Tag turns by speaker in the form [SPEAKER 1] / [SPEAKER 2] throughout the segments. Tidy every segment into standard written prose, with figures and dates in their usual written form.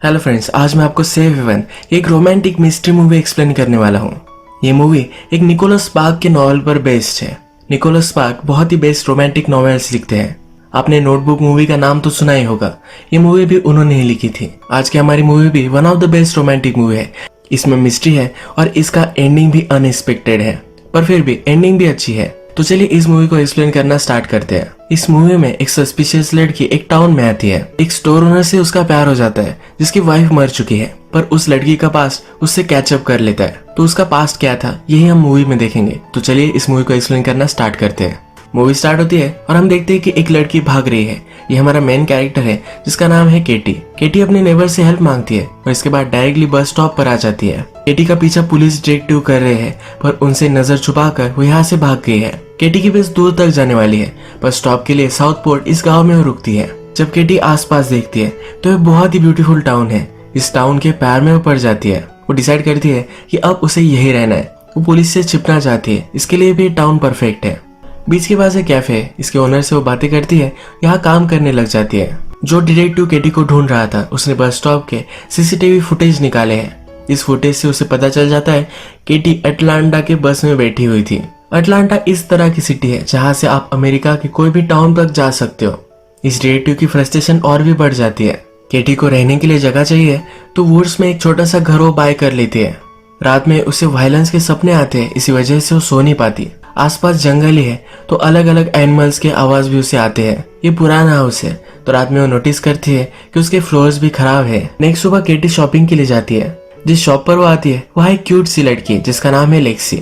[SPEAKER 1] Hello friends, आज मैं आपको सेव हेवन एक रोमांटिक मिस्ट्री मूवी एक्सप्लेन करने वाला हूँ। ये मूवी एक निकोलस स्पार्क के नॉवेल पर बेस्ड है। निकोलस स्पार्क बहुत ही बेस्ट रोमांटिक नॉवेल्स लिखते हैं। आपने नोटबुक मूवी का नाम तो सुना ही होगा, ये मूवी भी उन्होंने ही लिखी थी। आज की हमारी मूवी भी one of the best romantic movie है। इसमें मिस्ट्री है और इसका एंडिंग भी अनएक्सपेक्टेड है, पर फिर भी एंडिंग भी अच्छी है। तो चलिए इस मूवी को एक्सप्लेन करना स्टार्ट करते हैं। इस मूवी में एक सस्पिशियस लड़की एक टाउन में आती है। एक स्टोर ओनर से उसका प्यार हो जाता है जिसकी वाइफ मर चुकी है, पर उस लड़की का पास्ट उससे कैचअप कर लेता है। तो उसका पास्ट क्या था यही हम मूवी में देखेंगे। तो चलिए इस मूवी को एक्सप्लेन करना स्टार्ट करते हैं। मूवी स्टार्ट होती है और हम देखते हैं कि एक लड़की भाग रही है। ये हमारा मेन कैरेक्टर है जिसका नाम है केटी। केटी अपने नेबर से हेल्प मांगती है और इसके बाद डायरेक्टली बस स्टॉप पर आ जाती है। केटी का पीछा पुलिस डिटेक्टिव कर रहे हैं, पर उनसे नजर छुपाकर वो यहाँ से भाग गई है। केटी की बस दूर तक जाने वाली है, पर स्टॉप के लिए साउथ पोर्ट इस गाँव में वो रुकती है। जब केटी आसपास देखती है तो ये बहुत ही ब्यूटीफुल टाउन है। इस टाउन के प्यार में वो पड़ जाती है। वो डिसाइड करती है कि अब उसे यही रहना है। वो पुलिस से छिपना चाहती है, इसके लिए भी टाउन परफेक्ट है। बीच के पास एक कैफे है, इसके ओनर से वो बातें करती है, यहाँ काम करने लग जाती है। जो डिटेक्टिव केटी को ढूंढ रहा था उसने बस स्टॉप के सीसीटीवी फुटेज निकाले हैं। इस फुटेज से उसे पता चल जाता है केटी अटलांटा के बस में बैठी हुई थी। अटलांटा इस तरह की सिटी है जहाँ से आप अमेरिका के कोई भी टाउन तक जा सकते हो। इस डिटेक्टिव की फ्रस्ट्रेशन और भी बढ़ जाती है। केटी को रहने के लिए जगह चाहिए तो वुड्स में एक छोटा सा घर वो बाय कर लेती है। रात में उसे वायलेंस के सपने आते हैं, इसी वजह से वो सो नहीं पाती। आसपास जंगल ही है तो अलग अलग एनिमल्स के आवाज भी उसे आते हैं। ये पुराना हाउस है तो रात में वो नोटिस करती है कि उसके फ्लोर्स भी खराब है। नेक्स्ट सुबह केटी शॉपिंग के लिए जाती है। जिस शॉप पर वो आती है वहाँ एक क्यूट सी लड़की है जिसका नाम है लेक्सी।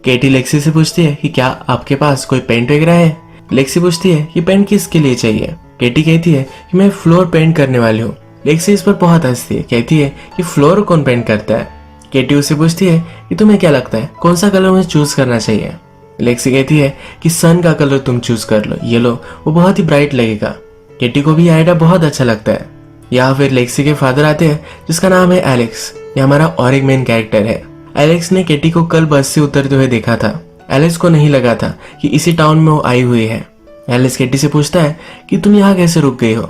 [SPEAKER 1] केटी लेक्सी से पूछती है कि क्या आपके पास कोई पेंट वगैरह है। लेक्सी पूछती है कि पेंट किसके लिए चाहिए। केटी कहती है कि मैं फ्लोर पेंट करने वाली हूँ। लेक्सी इस पर बहुत हंसती है, कहती है कि फ्लोर कौन पेंट करता है। केटी उससे पूछती है कि तुम्हें क्या लगता है कौन सा कलर मुझे चूज करना चाहिए। लेक्सी कहती है कि सन का कलर तुम चूज कर लो, ये लो, वो बहुत ही ब्राइट लगेगा। केटी को भी आइडिया बहुत अच्छा लगता है। यहाँ फिर लेक्सी के फादर आते हैं जिसका नाम है एलेक्स। ये हमारा और एक मेन कैरेक्टर है। एलेक्स ने केटी को कल बस से उतरते हुए देखा था। एलेक्स को नहीं लगा था कि इसी टाउन में वो आई हुई है। एलेक्स केटी से पूछता है कि तुम यहाँ कैसे रुक गई हो।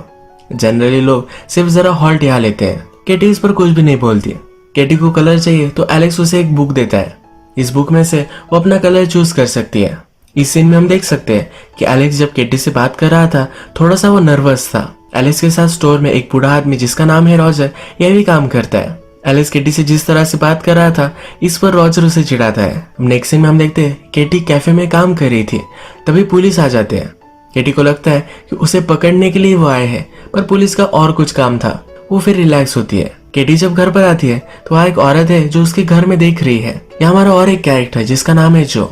[SPEAKER 1] जनरली लोग सिर्फ जरा हॉल्ट यहाँ लेते हैं। केटी इस पर कुछ भी नहीं बोलती। केटी को कलर चाहिए तो एलेक्स उसे एक बुक देता है। इस बुक में से वो अपना कलर चूज कर सकती है। इस सीन में हम देख सकते हैं कि एलेक्स जब केटी से बात कर रहा था थोड़ा सा वो नर्वस था। एलेक्स के साथ स्टोर में एक बूढ़ा आदमी जिसका नाम है रॉजर, यह भी काम करता है। एलेक्स केटी से जिस तरह से बात कर रहा था इस पर रॉजर उसे चिढ़ाता है। नेक्स्ट सीन में हम देखते हैं केटी कैफे में काम कर रही थी, तभी पुलिस आ जाते हैं। केटी को लगता है कि उसे पकड़ने के लिए वो आए हैं, पर पुलिस का और कुछ काम था। वो फिर रिलैक्स होती है। केटी जब घर पर आती है तो वहाँ एक औरत है जो उसके घर में देख रही है। यहाँ हमारा और एक कैरेक्टर है जिसका नाम है जो।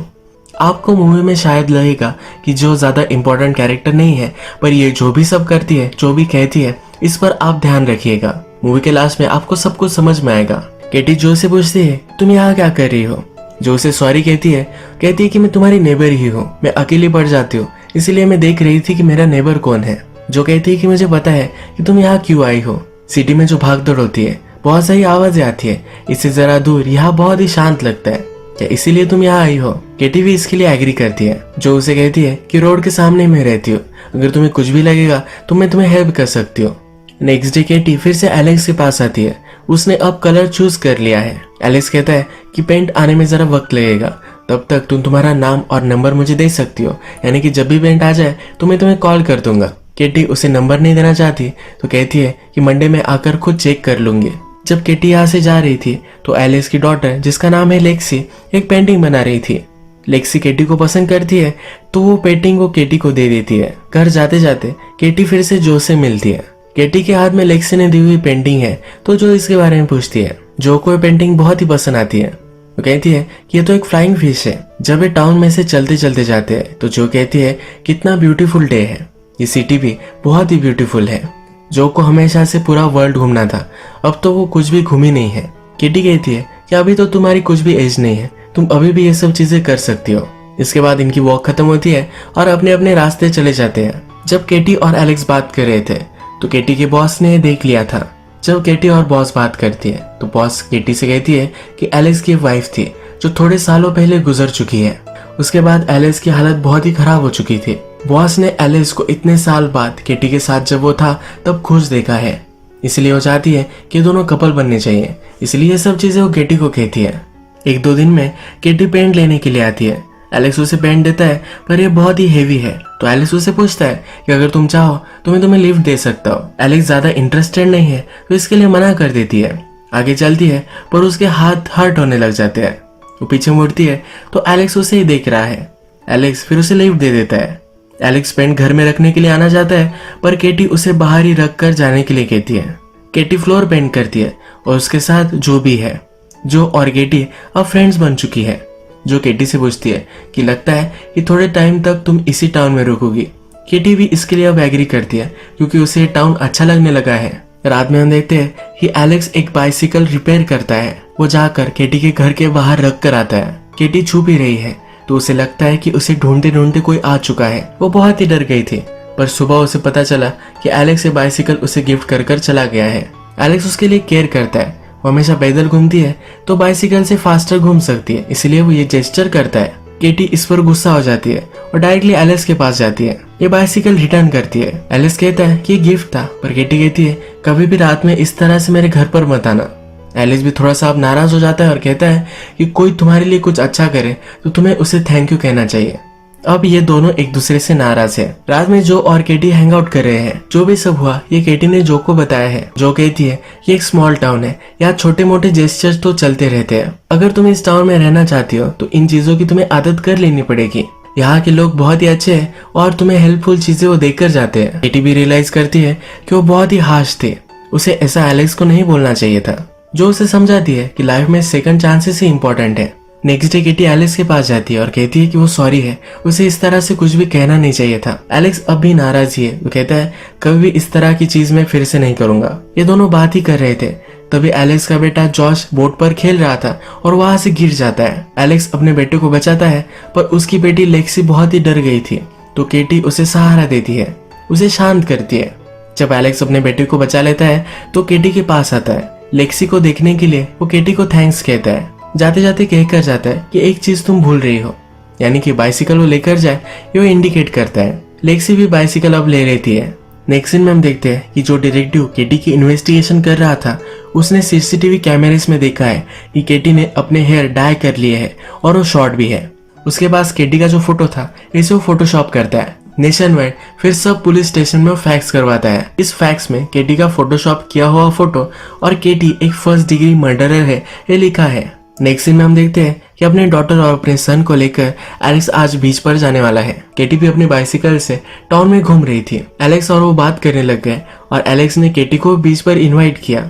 [SPEAKER 1] आपको मूवी में शायद लगेगा कि जो ज्यादा इम्पोर्टेंट कैरेक्टर नहीं है, पर ये जो भी सब करती है, जो भी कहती है, इस पर आप ध्यान रखिएगा। मूवी के लास्ट में आपको सब कुछ समझ में आएगा। केटी जो से पूछती है तुम यहाँ क्या कर रही हो। जो उसे सॉरी कहती है कि मैं तुम्हारी नेबर ही हूँ, मैं अकेली पड़ जाती हूँ, इसीलिए मैं देख रही थी कि मेरा नेबर कौन है। जो कहती है कि मुझे पता है कि तुम यहाँ क्यों आई हो। सिटी में जो भागदौड़ होती है, बहुत सारी आवाजें आती है, इससे जरा दूर यहाँ बहुत ही शांत लगता है, क्या इसीलिए तुम यहाँ आई हो। केटी भी इसके लिए एग्री करती है। जो उसे कहती है कि रोड के सामने मैं रहती हूँ, अगर तुम्हें कुछ भी लगेगा तो मैं तुम्हें हेल्प कर सकती हूँ। नेक्स्ट डे केटी फिर से एलेक्स के पास आती है। उसने अब कलर चूज कर लिया है। एलेक्स कहता है कि पेंट आने में जरा वक्त लगेगा, तब तक तुम तुम्हारा नाम और नंबर मुझे दे सकती हो, यानी कि जब भी पेंट आ जाए तो मैं तुम्हें कॉल कर दूंगा। केटी उसे नंबर नहीं देना चाहती तो कहती है कि मंडे में आकर खुद चेक कर लूंगी। जब केटी यहाँ से जा रही थी तो एलेक्स की डॉटर जिसका नाम है लेक्सी एक पेंटिंग बना रही थी। लेक्सी केटी को पसंद करती है तो वो पेंटिंग वो केटी को दे देती है। घर जाते जाते केटी फिर से जो से मिलती है। केटी के हाथ में लेक्सी ने दी हुई पेंटिंग है तो जो इसके बारे में पूछती है। जो को पेंटिंग बहुत ही पसंद आती है। वो कहती है कि ये तो एक फ्लाइंग फिश है। जब ये टाउन में से चलते चलते जाते हैं तो जो कहती है कितना ब्यूटीफुल डे है, ये सिटी भी बहुत ही ब्यूटीफुल है। जो को हमेशा से पूरा वर्ल्ड घूमना था, अब तो वो कुछ भी घूमी नहीं है। केटी कहती है कि अभी तो तुम्हारी कुछ भी एज नहीं है, तुम अभी भी ये सब चीजें कर सकती हो। इसके बाद इनकी वॉक खत्म होती है और अपने अपने रास्ते चले जाते हैं। जब केटी और एलेक्स बात कर रहे थे तो केटी के बॉस ने देख लिया था। जब केटी और बॉस बात करती है तो बॉस केटी से कहती है कि एलेक्स की वाइफ थी जो थोड़े सालों पहले गुजर चुकी है। उसके बाद एलेक्स की हालत बहुत ही खराब हो चुकी थी। बॉस ने एलेक्स को इतने साल बाद केटी के साथ जब वो था तब खुश देखा है। इसलिए वो चाहती है कि दोनों कपल बनने चाहिए, इसलिए ये सब चीजें वो केटी को कहती है। एक दो दिन में केटी पेंट लेने के लिए आती है। एलेक्स उसे पेंट देता है पर यह बहुत ही हेवी है, तो एलेक्स उसे पूछता है कि अगर तुम चाहो तो मैं तुम्हें लिफ्ट दे सकता हूँ। एलेक्स ज्यादा इंटरेस्टेड नहीं है तो इसके लिए मना कर देती है। आगे चलती है पर उसके हाथ हर्ट होने लग जाते हैं। वो पीछे मुड़ती है तो एलेक्स उसे ही देख रहा है। एलेक्स फिर उसे लिफ्ट दे देता है। एलेक्स पेंट घर में रखने के लिए आना चाहता है पर केटी उसे बाहर ही रख कर जाने के लिए कहती है। केटी फ्लोर पेंट करती है और उसके साथ जो भी है। जो और केटी अब फ्रेंड्स बन चुकी है। जो केटी से पूछती है कि लगता है कि थोड़े टाइम तक तुम इसी टाउन में रुकोगी। केटी भी इसके लिए अब एग्री करती है क्योंकि उसे ये टाउन अच्छा लगने लगा है। रात में हम देखते हैं कि एलेक्स एक बाइसिकल रिपेयर करता है। वो जाकर केटी के घर के बाहर रख कर आता है। केटी छुप ही रही है तो उसे लगता है कि उसे ढूंढते ढूंढते कोई आ चुका है। वो बहुत ही डर गई थी पर सुबह उसे पता चला कि एलेक्स ये बाइसिकल उसे गिफ्ट कर कर चला गया है। एलेक्स उसके लिए केयर करता है। वो हमेशा पैदल घूमती है तो बाइसिकल से फास्टर घूम सकती है, इसलिए वो ये जेस्चर करता है। केटी इस पर गुस्सा हो जाती है और डायरेक्टली एलेक्स के पास जाती है। ये बाइसिकल रिटर्न करती है। एलेक्स कहता है कि ये गिफ्ट था, पर केटी कहती है कभी भी रात में इस तरह से मेरे घर पर मत आना। एलेक्स भी थोड़ा सा अब नाराज हो जाता है और कहता है कि कोई तुम्हारे लिए कुछ अच्छा करे तो तुम्हें उसे थैंक यू कहना चाहिए। अब ये दोनों एक दूसरे से नाराज है। रात में जो और केटी हैंग आउट कर रहे हैं। जो भी सब हुआ ये केटी ने जो को बताया है। जो कहती है ये एक स्मॉल टाउन है, यहाँ छोटे मोटे जेस्चर्स तो चलते रहते हैं। अगर तुम इस टाउन में रहना चाहती हो तो इन चीजों की तुम्हें आदत कर लेनी पड़ेगी। यहाँ के लोग बहुत ही अच्छे हैं और तुम्हें हेल्पफुल चीजें वो देकर जाते हैं। केटी भी रियलाइज करती है कि वो बहुत ही हार्श थे। उसे ऐसा एलेक्स को नहीं बोलना चाहिए था। जो उसे समझाती है कि लाइफ में सेकंड चांसेस ही इंपॉर्टेंट है। नेक्स्ट डे केटी एलेक्स के पास जाती है और कहती है कि वो सॉरी है, उसे इस तरह से कुछ भी कहना नहीं चाहिए था। एलेक्स अब भी नाराज ही है। वो कहता है कभी भी इस तरह की चीज मैं फिर से नहीं करूंगा। ये दोनों बात ही कर रहे थे तभी एलेक्स का बेटा जॉश बोट पर खेल रहा था और वहां से गिर जाता है। एलेक्स अपने बेटे को बचाता है पर उसकी बेटी लेक्सी बहुत ही डर गई थी तो केटी उसे सहारा देती है, उसे शांत करती है। जब एलेक्स अपने बेटे को बचा लेता है तो केटी के पास आता है। लेक्सी को देखने के लिए वो केटी को थैंक्स कहता है। जाते जाते कहकर जाता है कि एक चीज तुम भूल रही हो, यानी कि बाइसिकल वो लेकर जाए ये वो इंडिकेट करता है। लेक्सी भी बाइसिकल अब ले लेती है। नेक्स्ट सीन में हम देखते हैं कि जो डिटेक्टिव केटी की इन्वेस्टिगेशन कर रहा था उसने सीसीटीवी कैमरेस में देखा है कि केटी ने अपने हेयर डाई कर लिए है और वो शॉर्ट भी है। उसके पास केटी का जो फोटो था इसे वो फोटोशॉप करता है। नेशन वाइड फिर सब पुलिस स्टेशन में फैक्स करवाता है। इस फैक्स में केटी का फोटोशॉप किया हुआ फोटो और केटी एक फर्स्ट डिग्री मर्डरर है ये लिखा है। नेक्स्ट सीन में हम देखते हैं कि अपने डॉटर और अपने सन को लेकर एलेक्स आज बीच पर जाने वाला है। केटी भी अपनी बाइसिकल से टाउन में घूम रही थी। एलेक्स और वो बात करने लग गए और एलेक्स ने केटी को बीच पर इनवाइट किया।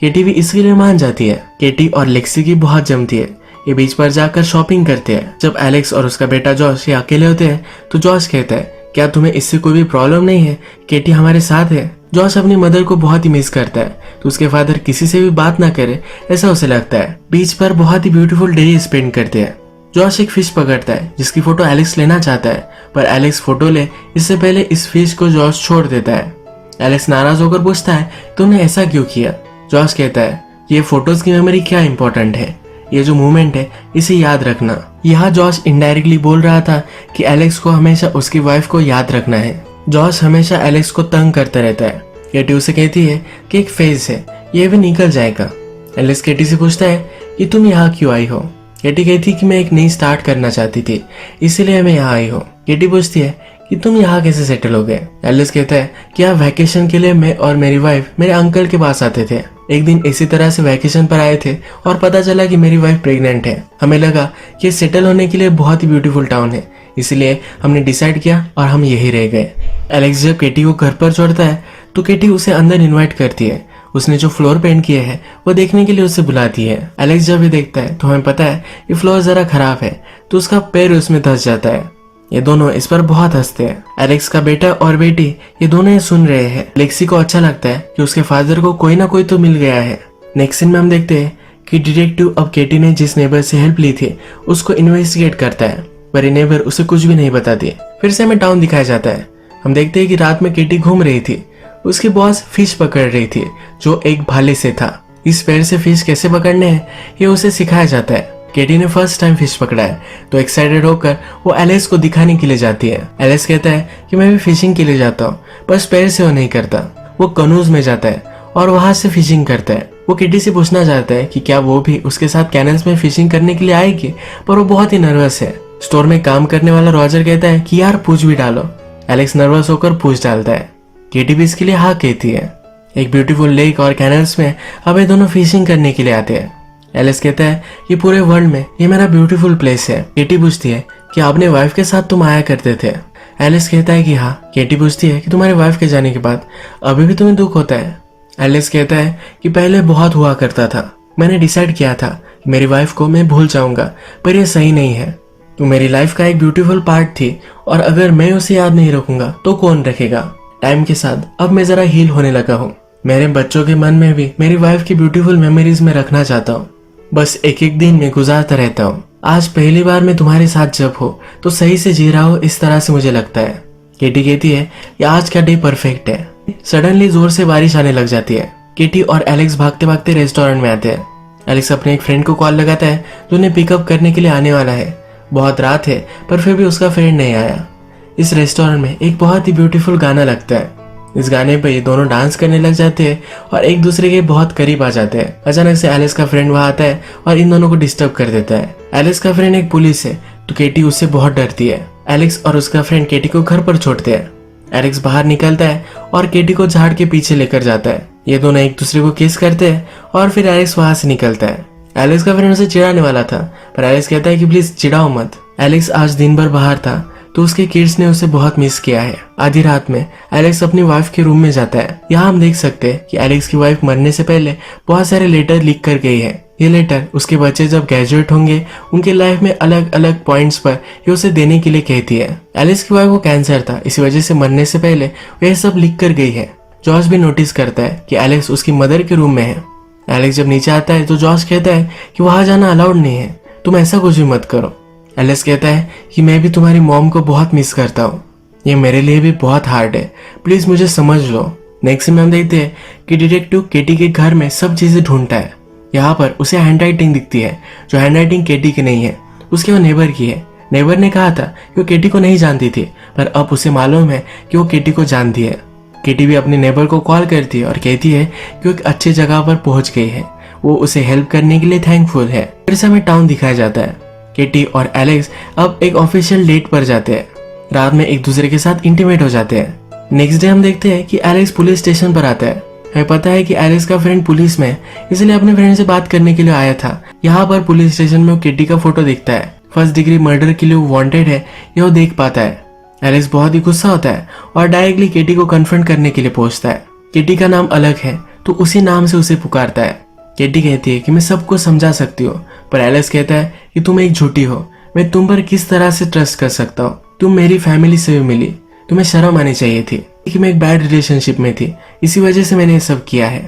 [SPEAKER 1] केटी भी इसके लिए मान जाती है। केटी और लेक्सी की बहुत जमती है। ये बीच पर जाकर शॉपिंग करते हैं। जब एलेक्स और उसका बेटा जॉश ये अकेले होते हैं तो जॉश कहता है क्या तुम्हें इससे कोई भी प्रॉब्लम नहीं है, केटी हमारे साथ है। जॉश अपनी मदर को बहुत ही मिस करता है तो उसके फादर किसी से भी बात ना करे ऐसा उसे लगता है। बीच पर बहुत ही ब्यूटीफुल डे स्पेंड करते हैं। जॉश एक फिश पकड़ता है जिसकी फोटो एलेक्स लेना चाहता है पर एलेक्स फोटो ले इससे पहले इस फिश को जॉश छोड़ देता है। एलेक्स नाराज होकर पूछता है तुमने ऐसा क्यों किया। जॉश कहता है ये फोटोज की मेमोरी क्या इंपॉर्टेंट है, ये जो मूवमेंट है इसे याद रखना। यहाँ जॉश इनडायरेक्टली बोल रहा था कि एलेक्स को हमेशा उसकी वाइफ को याद रखना है। जॉश हमेशा एलेक्स को तंग करता रहता है। केटी उसे कहती है कि एक फेज है, ये भी निकल जाएगा। एलेक्स केटी से पूछता है कि तुम यहाँ क्यों आई हो। केटी कहती कि मैं एक नई स्टार्ट करना चाहती थी इसीलिए मैं यहाँ आई हूँ। केटी पूछती है कि तुम यहाँ कैसे सेटल हो गए। एलेक्स कहता है कि यहाँ वैकेशन के लिए मैं और मेरी वाइफ मेरे अंकल के पास आते थे। एक दिन इसी तरह से वैकेशन पर आए थे और पता चला कि मेरी वाइफ प्रेग्नेंट है। हमें लगा कि सेटल होने के लिए बहुत ही ब्यूटीफुल टाउन है इसलिए हमने डिसाइड किया और हम यही रह गए। एलेक्स जब केटी को घर पर छोड़ता है तो केटी उसे अंदर इनवाइट करती है। उसने जो फ्लोर पेंट किए है वो देखने के लिए उसे बुलाती है। एलेक्स जब ये देखता है तो हमें पता है कि फ्लोर जरा खराब है तो उसका पैर उसमें धंस जाता है। ये दोनों इस पर बहुत हंसते हैं। एलेक्स का बेटा और बेटी ये दोनों ये सुन रहे हैं। लेक्सी को अच्छा लगता है कि उसके फादर को कोई ना कोई तो मिल गया है। नेक्स्ट सीन में हम देखते हैं कि डिटेक्टिव अब केटी ने जिस नेबर से हेल्प ली थी उसको इन्वेस्टिगेट करता है पर ये नेबर उसे कुछ भी नहीं बताती। फिर से हमें टाउन दिखाया जाता है। हम देखते हैं कि रात में केटी घूम रही थी। उसकी बॉस फिश पकड़ रही थी जो एक भाले से था। इस पैर से फिश कैसे पकड़ने हैं ये उसे सिखाया जाता है। केटी ने फर्स्ट टाइम फिश पकड़ा है तो एक्साइटेड होकर वो एलेक्स को दिखाने के लिए जाती है। एलेक्स कहता है कि मैं भी फिशिंग के लिए जाता हूँ पर स्पेयर से वो नहीं करता। वो कनूज में जाता है और वहां से फिशिंग करता है। वो किटी से पूछना चाहता है कि क्या वो भी उसके साथ कैनल्स में फिशिंग करने के लिए आएगी, पर वो बहुत ही नर्वस है। स्टोर में काम करने वाला रॉजर कहता है कि यार पूछ भी डालो। एलेक्स नर्वस होकर पूछ डालता है। केटी भी इसके लिए हाँ कहती है। एक ब्यूटीफुल लेक और कैनल्स में अब ये दोनों फिशिंग करने के लिए आते हैं। एलेक्स कहता है कि पूरे वर्ल्ड में ये मेरा ब्यूटीफुल प्लेस है। केटी पूछती है कि आपने वाइफ के साथ तुम आया करते थे। एलेक्स कहता है कि हाँ। केटी पूछती है कि तुम्हारे वाइफ के जाने के बाद अभी भी तुम्हें दुख होता है। एलेक्स कहता है कि पहले बहुत हुआ करता था, मैंने डिसाइड किया था कि मेरी वाइफ को मैं भूल जाऊंगा, पर यह सही नहीं है। तो मेरी लाइफ का एक ब्यूटीफुल पार्ट थी और अगर मैं उसे याद नहीं रखूंगा तो कौन रखेगा। टाइम के साथ अब मैं जरा हील होने लगा हूँ। मेरे बच्चों के मन में भी मेरी वाइफ की ब्यूटीफुल मेमोरीज में रखना चाहता हूँ। बस एक एक दिन में गुजारता रहता हूँ। आज पहली बार मैं तुम्हारे साथ जब हो तो सही से जी रहा हो, इस तरह से मुझे लगता है। केटी कहती है कि आज का डे परफेक्ट है। सडनली जोर से बारिश आने लग जाती है। केटी और एलेक्स भागते भागते रेस्टोरेंट में आते हैं। एलेक्स अपने एक फ्रेंड को कॉल लगाता है जो उन्हें पिकअप करने के लिए आने वाला है। बहुत रात है पर फिर भी उसका फ्रेंड नहीं आया। इस रेस्टोरेंट में एक बहुत ही ब्यूटीफुल गाना लगता है। इस गाने पे ये दोनों डांस करने लग जाते हैं और एक दूसरे के बहुत करीब आ जाते हैं। अचानक से एलेक्स का फ्रेंड वहां आता है और इन दोनों को डिस्टर्ब कर देता है। एलेक्स का फ्रेंड एक पुलिस है तो केटी उससे बहुत डरती है। एलेक्स और उसका फ्रेंड केटी को घर पर छोड़ते हैं। एलेक्स बाहर निकलता है और केटी को झाड़ के पीछे लेकर जाता है। ये दोनों एक दूसरे को किस करते हैं और फिर एलेक्स वहां से निकलता है। एलेक्स का फ्रेंड उसे चिढ़ाने वाला था पर एलेक्स कहता है कि प्लीज चिढ़ाओ मत। एलेक्स आज दिन भर बाहर था तो उसके किड्स ने उसे बहुत मिस किया है। आधी रात में एलेक्स अपनी वाइफ के रूम में जाता है। यहाँ हम देख सकते हैं कि एलेक्स की वाइफ मरने से पहले बहुत सारे लेटर लिख कर गई है। ये लेटर उसके बच्चे जब ग्रेजुएट होंगे उनके लाइफ में अलग अलग पॉइंट्स पर ये उसे देने के लिए कहती है। एलेक्स की वाइफ को कैंसर था, इसी वजह से मरने से पहले वह सब लिख कर गई है। जॉर्ज भी नोटिस करता है कि एलेक्स उसकी मदर के रूम में है। एलेक्स जब नीचे आता है तो जॉर्ज कहता है कि वहां जाना अलाउड नहीं है, तुम ऐसा कुछ भी मत करो। एलेक्स कहता है कि मैं भी तुम्हारी मॉम को बहुत मिस करता हूँ, ये मेरे लिए भी बहुत हार्ड है, प्लीज मुझे समझ लो। नेक्स्ट सीन में हम देखते हैं कि डिटेक्टिव केटी के घर में सब चीजें ढूंढता है। यहाँ पर उसे हैंडराइटिंग दिखती है जो हैंडराइटिंग केटी की नहीं है, उसके वो नेबर की है। नेबर ने कहा था कि वो केटी को नहीं जानती थी पर अब उसे मालूम है कि वो केटी को जानती है। केटी भी अपने नेबर को कॉल करती है और कहती है कि वो एक अच्छी जगह पर पहुंच गई है, वो उसे हेल्प करने के लिए थैंकफुल है। फिर से हमें टाउन दिखाया जाता है। केटी और एलेक्स अब एक ऑफिशियल डेट पर जाते हैं। रात में एक दूसरे के साथ इंटीमेट हो जाते हैं। नेक्स्ट डे हम देखते हैं कि एलेक्स पुलिस स्टेशन पर आता है। हमें पता है कि एलेक्स का फ्रेंड पुलिस में है, इसलिए अपने फ्रेंड से बात करने के लिए आया था। यहाँ पर पुलिस स्टेशन में वो केटी का फोटो दिखता है। फर्स्ट डिग्री मर्डर के लिए वो वांटेड है, ये वो देख पाता है। एलेक्स बहुत ही गुस्सा होता है और डायरेक्टली केटी को कन्फ्रंट करने के लिए पहुंचता है। केटी का नाम अलग है तो उसी नाम से उसे पुकारता है। केटी कहती है कि मैं सबको समझा सकती हूँ, पर एलेक्स कहता है कि तुम एक झूठी हो, मैं तुम पर किस तरह से ट्रस्ट कर सकता हूँ, तुम मेरी फैमिली से भी मिली, तुम्हें शर्म आनी चाहिए थी कि मैं एक बैड रिलेशनशिप में थी, इसी वजह से मैंने ये सब किया है।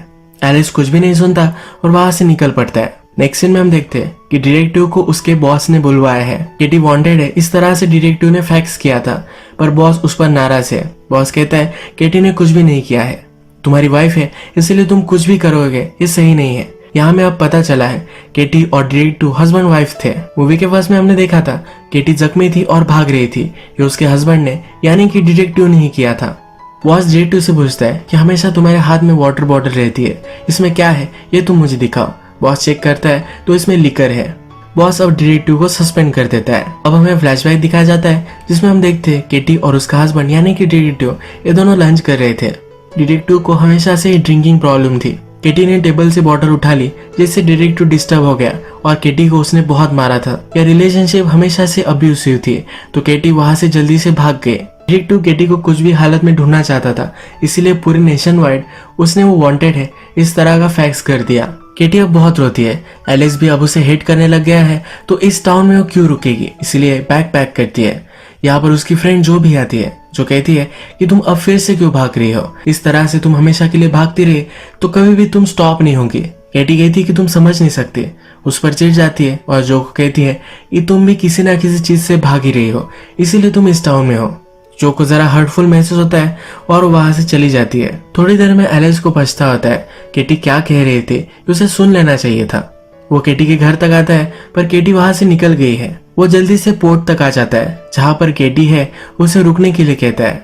[SPEAKER 1] एलेक्स कुछ भी नहीं सुनता और वहां से निकल पड़ता है। नेक्स्ट सीन में हम देखते हैं कि डिटेक्टिव को उसके बॉस ने बुलवाया है। केटी वांटेड है, इस तरह से डिटेक्टिव ने फैक्स किया था पर बॉस उस पर नाराज है। बॉस कहता है केटी ने कुछ भी नहीं किया है, तुम्हारी वाइफ है इसलिए तुम कुछ भी करोगे, ये सही नहीं है। यहाँ में अब पता चला है केटी और डिटेक्टिव हस्बैंड वाइफ थे। मूवी के फर्स्ट में हमने देखा था केटी जख्मी थी और भाग रही थी, ये उसके हस्बैंड ने यानी कि डिटेक्टिव ने ही किया था। बॉस डिटेक्टिव से पूछता है कि हमेशा तुम्हारे हाथ में वाटर बॉटल रहती है, इसमें क्या है ये तुम मुझे दिखाओ। बॉस चेक करता है तो इसमें लिकर है। बॉस अब डिटेक्टिव को सस्पेंड कर देता है। अब हमें फ्लैशबैक दिखाया जाता है जिसमें हम देखते हैं केटी और उसका हस्बैंड यानी कि डिटेक्टिव ये दोनों लंच कर रहे थे। डिटेक्टिव को हमेशा से ही ड्रिंकिंग प्रॉब्लम थी। केटी ने टेबल से बॉटल उठा ली जिससे डिटेक्टिव डिस्टर्ब हो गया और केटी को उसने बहुत मारा था। यह रिलेशनशिप हमेशा से अब्यूसिव थी तो केटी वहां से जल्दी से भाग गए। डिटेक्टिव केटी को कुछ भी हालत में ढूंढना चाहता था, इसीलिए पूरे नेशन वाइड उसने वो वांटेड है इस तरह का फैक्स कर दिया। केटी अब बहुत रोती है। एलेक्स भी अब उसे हेट करने लग गया है तो इस टाउन में वो क्यों रुकेगी, इसलिए बैग पैक करती है। यहाँ पर उसकी फ्रेंड जो भी आती है जो कहती है कि तुम अब फिर से क्यों भाग रही हो, इस तरह से तुम हमेशा के लिए भागती रही तो कभी भी तुम स्टॉप नहीं होगी। केटी कहती है कि तुम समझ नहीं सकती, उस पर चिढ़ जाती है और जो कहती है कि तुम भी किसी ना किसी चीज से भाग ही रही हो, इसीलिए तुम इस टाउन में हो। जो को जरा हर्टफुल महसूस होता है और वहां से चली जाती है। थोड़ी देर में एलेक्स को पछता होता है केटी क्या कह रही थी, उसे सुन लेना चाहिए था। वो केटी के घर तक आता है पर केटी वहां से निकल गई है। वो जल्दी से पोर्ट तक आ जाता है जहाँ पर केटी है, उसे रुकने के लिए कहता है।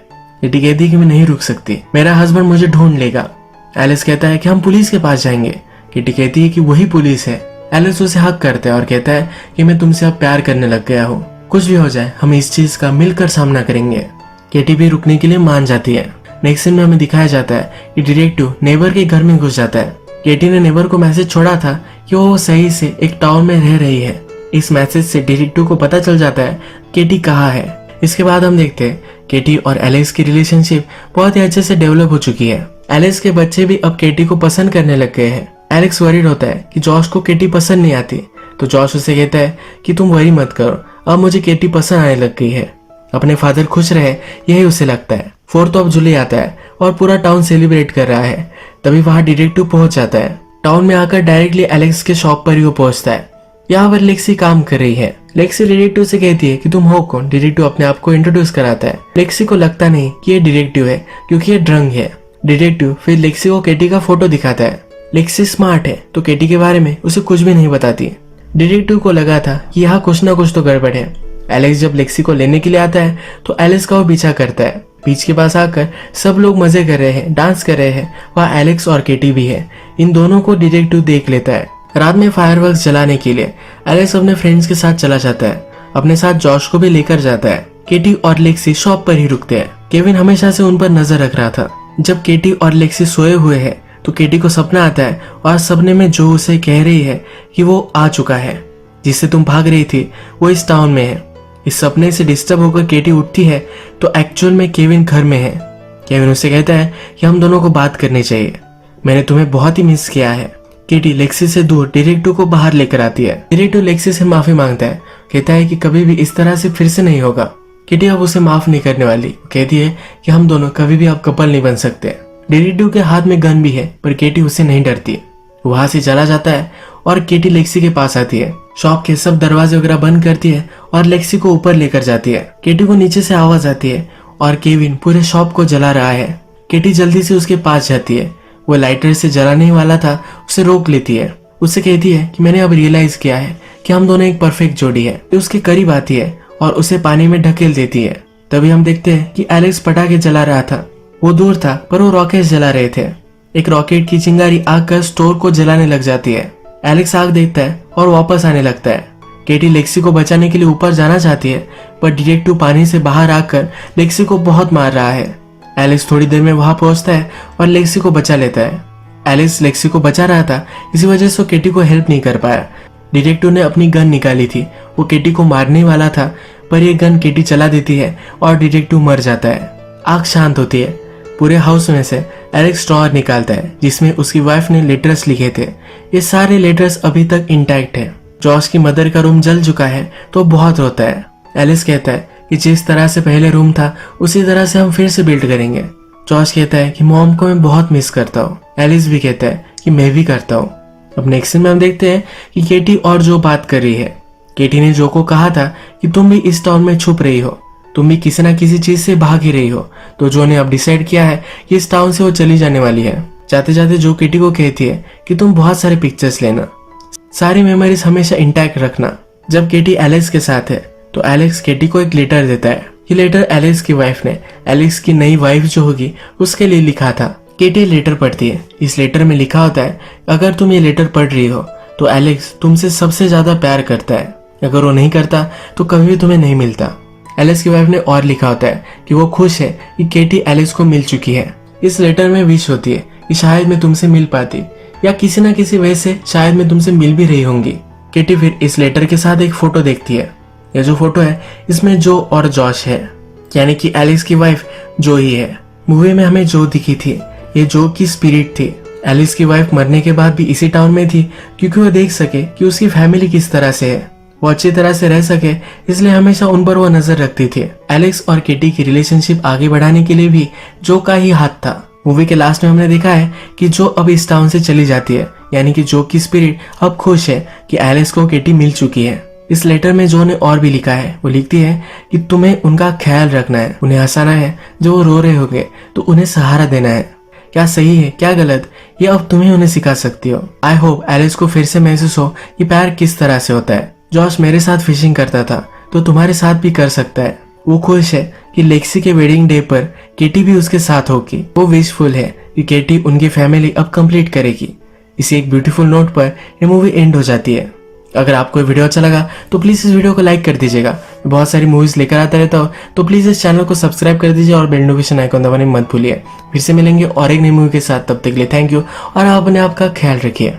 [SPEAKER 1] केटी कहती है कि मैं नहीं रुक सकती, मेरा हस्बैंड मुझे ढूंढ लेगा। एलिस कहता है कि हम पुलिस के पास जाएंगे। केटी कहती है कि वही पुलिस है। एलिस उसे हक करता है और कहता है कि मैं तुमसे अब प्यार करने लग गया हूँ, कुछ भी हो जाए हम इस चीज का मिलकर सामना करेंगे। केटी भी रुकने के लिए मान जाती है। नेक्स्ट सीन में हमें दिखाया जाता है कि डिटेक्टिव नेबर के घर में घुस जाता है। केटी ने नेबर को मैसेज छोड़ा था कि वो सही से एक टाउन में रह रही है। इस मैसेज से डिटेक्टिव को पता चल जाता है केटी कहाँ है। इसके बाद हम देखते हैं केटी और एलेक्स की रिलेशनशिप बहुत ही अच्छे से डेवलप हो चुकी है। एलेक्स के बच्चे भी अब केटी को पसंद करने लग गए हैं। एलेक्स वरीड होता है कि जॉश को केटी पसंद नहीं आती, तो जॉश उसे कहता है कि तुम वरी मत करो, अब मुझे केटी पसंद आने लग गई है। अपने फादर खुश रहे यही उसे लगता है। 4th ऑफ जुलाई आता है और पूरा टाउन सेलिब्रेट कर रहा है। तभी वहां डिटेक्टिव पहुंच जाता है। टाउन में आकर डायरेक्टली एलेक्स के शॉप पर ही वो पहुंचता है। यहाँ पर लेक्सी काम कर रही है। लेक्सी डिटेक्टिव से कहती है कि तुम हो कौन। डिटेक्टिव अपने आप को इंट्रोड्यूस कराता है। लेक्सी को लगता नहीं कि ये डिटेक्टिव है क्योंकि ये ड्रंक है। डिटेक्टिव फिर लेक्सी को केटी का फोटो दिखाता है। लेक्सी स्मार्ट है तो केटी के बारे में उसे कुछ भी नहीं बताती। डिटेक्टिव को लगा था कि यहाँ कुछ ना कुछ तो गड़बड़ है। एलेक्स जब लेक्सी को लेने के लिए आता है तो एलेक्स का वो पीछा करता है। बीच के पास आकर सब लोग मजे कर रहे हैं, डांस कर रहे हैं। वहाँ एलेक्स और केटी भी है। इन दोनों को डिटेक्टिव देख लेता है। रात में फायरवर्क्स जलाने के लिए एलेक्स अपने फ्रेंड्स के साथ चला जाता है। अपने साथ जॉश को भी लेकर जाता है। केटी और लेक्सी शॉप पर ही रुकते हैं। केविन हमेशा से उन पर नजर रख रहा था। जब केटी और लेक्सी सोए हुए हैं तो केटी को सपना आता है और सपने में जो उसे कह रही है कि वो आ चुका है, जिससे तुम भाग रही थी वो इस टाउन में है। इस सपने से डिस्टर्ब होकर केटी उठती है तो एक्चुअल में केविन घर में है। केविन उसे कहता है कि हम दोनों को बात करनी चाहिए, मैंने तुम्हें बहुत ही मिस किया है। केटी लेक्सी से दूर डिटेक्टिव को बाहर लेकर आती है। डिटेक्टिव लेक्सी से माफी मांगता है, कहता है कि कभी भी इस तरह से फिर से नहीं होगा। केटी अब उसे माफ नहीं करने वाली। कहती है कि हम दोनों कभी भी अब कपल नहीं बन सकते। डिटेक्टिव के हाथ में गन भी है पर केटी उससे नहीं डरती। वहां से चला जाता है और केटी लेक्सी के पास आती है। शॉप के सब दरवाजे वगैरह बंद करती है और लेक्सी को ऊपर लेकर जाती है। केटी को नीचे से आवाज आती है और केविन पूरे शॉप को जला रहा है। केटी जल्दी से उसके पास जाती है। वो लाइटर से जलाने वाला था, उसे रोक लेती है। उससे कहती है कि मैंने अब रियलाइज किया है कि हम दोनों एक परफेक्ट जोड़ी है। उसके करीब आती है और उसे पानी में ढकेल देती है। तभी हम देखते हैं कि एलेक्स पटाखे जला रहा था। वो दूर था पर वो रॉकेट जला रहे थे। एक रॉकेट की चिंगारी आग कर स्टोर को जलाने लग जाती है। एलेक्स आग देखता है और वापस आने लगता है। केटी लेक्सी को बचाने के लिए ऊपर जाना चाहती है पर डिटेक्टिव पानी से बाहर आकर लेक्सी को बहुत मार रहा है। एलेक्स थोड़ी देर में वहां पहुंचता है और लेक्सी को बचा लेता है। एलेक्स लेक्सी को बचा रहा था, इसी वजह से वो केटी को हेल्प नहीं कर पाया। डिटेक्टिव ने अपनी गन निकाली थी, वो केटी को मारने वाला था पर ये गन केटी चला देती है और डिटेक्टिव मर जाता है। आग शांत होती है। पूरे हाउस में से एलेक्स ड्रॉअर निकालता है जिसमें उसकी वाइफ ने लेटर्स लिखे थे। ये सारे लेटर्स अभी तक इंटैक्ट है। जॉश की मदर का रूम जल चुका है तो बहुत रोता है। एलिस कहता है कि जिस तरह से पहले रूम था उसी तरह से हम फिर से बिल्ड करेंगे। जॉश कहता है कि मॉम को मैं बहुत मिस करता हूँ। एलिस भी कहता है कि मैं भी करता हूँ। अब नेक्स्ट सीन में हम देखते हैं कि केटी और जो बात कर रही है। केटी ने जो को कहा था कि तुम भी इस टाउन में छुप रही हो, तुम भी किसी ना किसी चीज से भाग ही रही हो। तो जो ने अब डिसाइड किया है कि इस टाउन से वो चली जाने वाली है। जाते जाते जो केटी को कहती है कि तुम बहुत सारे पिक्चर्स लेना, सारी मेमोरीज हमेशा इंटैक्ट रखना। जब केटी एलेक्स के साथ है तो एलेक्स केटी को एक लेटर देता है। ये लेटर एलेक्स की वाइफ ने एलेक्स की नई वाइफ जो होगी उसके लिए लिखा था। केटी लेटर पढ़ती है। इस लेटर में लिखा होता है अगर तुम ये लेटर पढ़ रही हो तो एलेक्स तुमसे सबसे ज्यादा प्यार करता है, अगर वो नहीं करता तो कभी भी तुम्हें नहीं मिलता। एलेक्स की वाइफ ने और लिखा होता है कि वो खुश है कि केटी एलेक्स को मिल चुकी है। इस लेटर में विश होती है कि शायद मैं तुमसे मिल पाती या किसी न किसी वजह से शायद मैं तुमसे मिल भी रही होंगी। केटी फिर इस लेटर के साथ एक फोटो देखती है। यह जो फोटो है इसमें जो और जॉश है, यानी कि एलेक्स की वाइफ जो ही है। मूवी में हमें जो दिखी थी ये जो की स्पिरिट थी। एलेक्स की वाइफ मरने के बाद भी इसी टाउन में थी क्योंकि वो देख सके कि उसकी फैमिली किस तरह से है, वो अच्छी तरह से रह सके, इसलिए हमेशा उन पर वो नजर रखती थी। एलेक्स और केटी की रिलेशनशिप आगे बढ़ाने के लिए भी जो का ही हाथ था। मूवी के लास्ट में हमने देखा है कि जो अब इस टाउन से चली जाती है, यानी कि जो की स्पिरिट अब खुश है कि एलेक्स को केटी मिल चुकी है। इस लेटर में जो ने और भी लिखा है, वो लिखती है कि तुम्हें उनका ख्याल रखना है, उन्हें हंसाना है, जो वो रो रहे होंगे तो उन्हें सहारा देना है। क्या सही है क्या गलत ये अब तुम्हें उन्हें सिखा सकती हो। आई होप एलेक्स को फिर से महसूस हो कि प्यार किस तरह से होता है। जॉश मेरे साथ फिशिंग करता था तो तुम्हारे साथ भी कर सकता है। वो खुश है कि लेक्सी के वेडिंग डे पर केटी भी उसके साथ होगी। वो विशफुल है कि केटी उनकी फैमिली अब कंप्लीट करेगी। इसी एक ब्यूटीफुल नोट पर ये मूवी एंड हो जाती है। अगर आपको ये वीडियो अच्छा लगा तो प्लीज इस वीडियो को लाइक कर दीजिएगा। बहुत सारी मूवीज लेकर आता रहता हूँ, तो प्लीज इस चैनल को सब्सक्राइब कर दीजिए और बेल नोटिफिकेशन आइकन दबाने मत भूलिए। फिर से मिलेंगे और एक नई मूवी के साथ, तब तक के लिए थैंक यू और आप अपने आप का ख्याल रखिए।